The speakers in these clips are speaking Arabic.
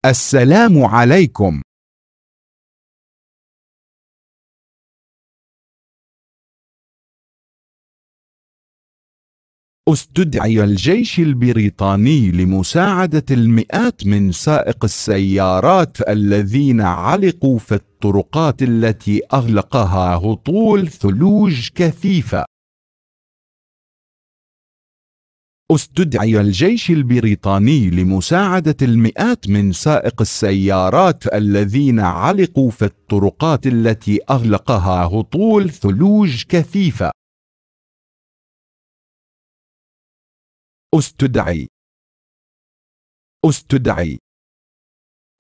السلام عليكم. استدعي الجيش البريطاني لمساعدة المئات من سائق السيارات الذين علقوا في الطرقات التي أغلقها هطول ثلوج كثيفة. استدعي الجيش البريطاني لمساعدة المئات من سائق السيارات الذين علقوا في الطرقات التي أغلقها هطول ثلوج كثيفة. استدعي استدعي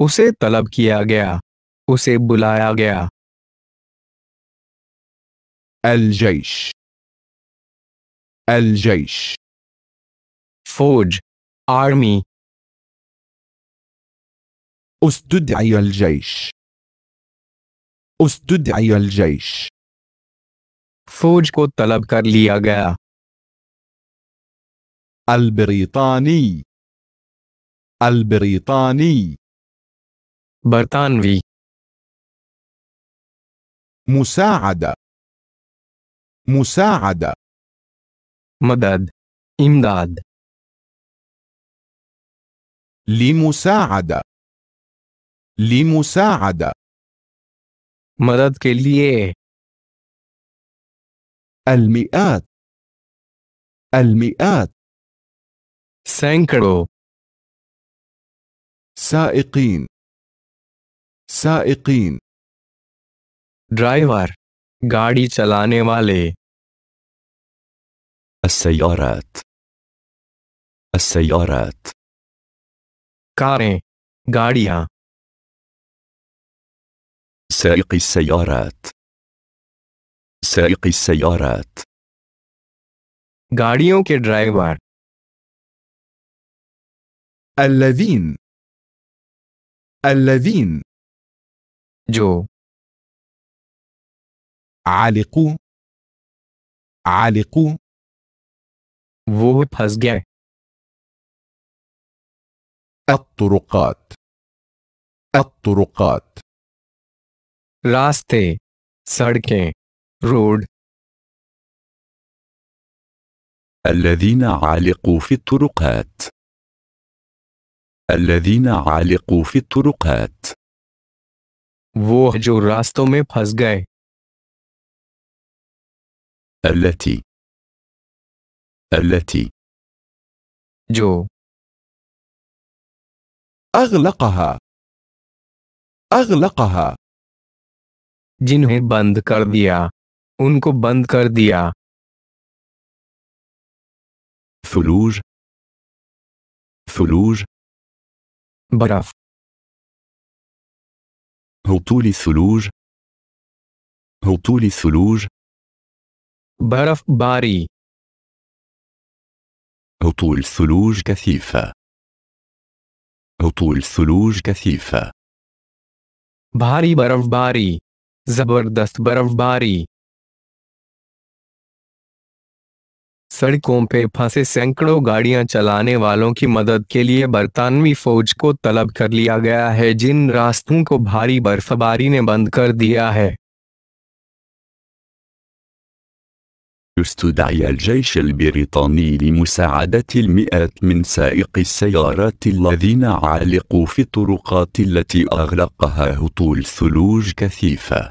उसे तलब किया गया, उसे बुलाया गया। الجيش الجيش फौज, आर्मी। استدعي الجيش استدعي الجيش फौज को तलब कर लिया गया। البريطاني البريطاني बरतानवी, مساعدة مساعدة मदद, इमदाद। لمساعدة لمساعدة मदद के लिए। المئات المئات सैकड़ों, سائقين سائقين ड्राइवर, गाड़ी चलाने वाले। السيارات السيارات कारें, गाड़ियां। سائق السيارات سائق السيارات गाड़ियों के ड्राइवर। الذين الذين जो علقوا علقوا वो फंस गए। الطرقات الطرقات रास्ते, सड़कें, रोड। الذين علقوا في الطرقات الذين علقوا في الطرقات वो जो रास्तों में फंस गए। التي जो أغلقها أغلقها जिन्हें बंद कर दिया, उनको बंद कर दिया। ثلوج बर्फ, هطول الثلوج बर्फबारी। هطول ثلوج كثيفة भारी बर्फबारी, जबरदस्त बर्फबारी। सड़कों पे फंसे सैकड़ों गाड़ियां चलाने वालों की मदद के लिए बरतानवी फौज को तलब कर लिया गया है जिन रास्तों को भारी बर्फबारी ने बंद कर दिया है। استدعي الجيش البريطاني لمساعدة المئات من سائقي السيارات الذين علقوا في الطرقات التي أغلقها هطول ثلوج كثيفة.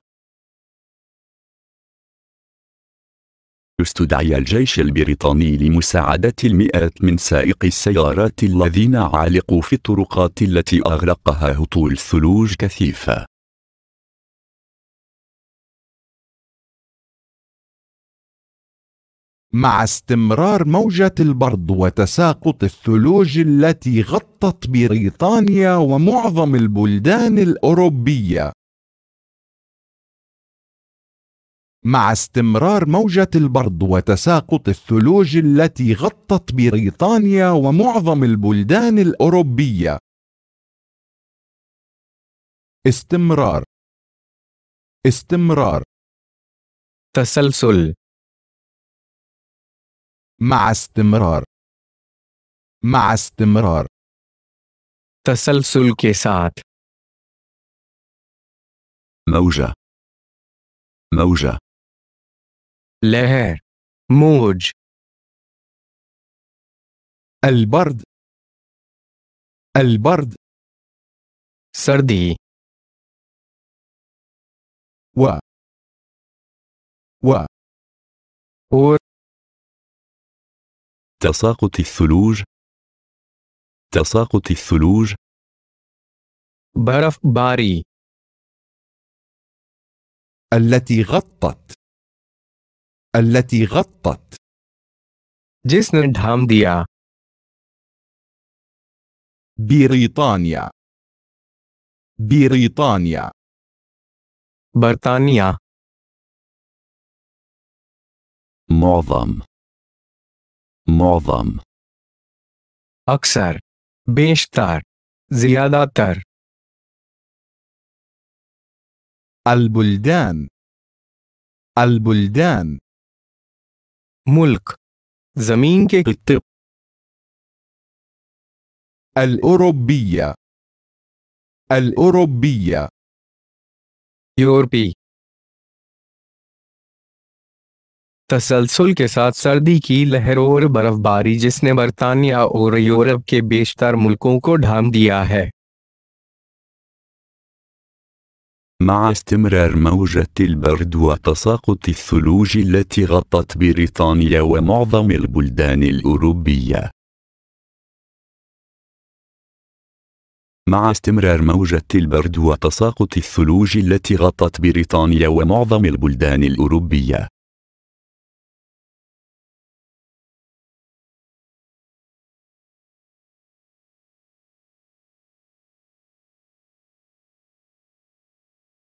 استدعي الجيش البريطاني لمساعدة المئات من سائقي السيارات الذين علقوا في الطرقات التي أغلقها هطول ثلوج كثيفة. مع استمرار موجة البرد وتساقط الثلوج التي غطت بريطانيا ومعظم البلدان الأوروبية. مع استمرار موجة البرد وتساقط الثلوج التي غطت بريطانيا ومعظم البلدان الأوروبية. استمرار तसलसल, مع استمرار तसलसल के साथ। موجة موجة लहर, मौज। البرد البرد सर्दी, و और تساقط الثلوج تساقط الثلوج बर्फबारी, التي غطت जिसने ढाम दिया। بريطانيا बरतानिया, معظم अक्सर, बेशतर, ज्यादातर। البلدان मुल्क, जमीन के खित्ते। الأوروبية यूरोपी। तसलसल के साथ सर्दी की लहर और बर्फबारी जिसने बरतानिया और यूरोप के बेशतर मुल्कों को ढाम दिया है। مع استمرار موجة البرد وتساقط الثلوج التي غطت بريطانيا ومعظم البلدان الأوروبية. مع استمرار موجة البرد وتساقط الثلوج التي غطت بريطانيا ومعظم البلدان الأوروبية.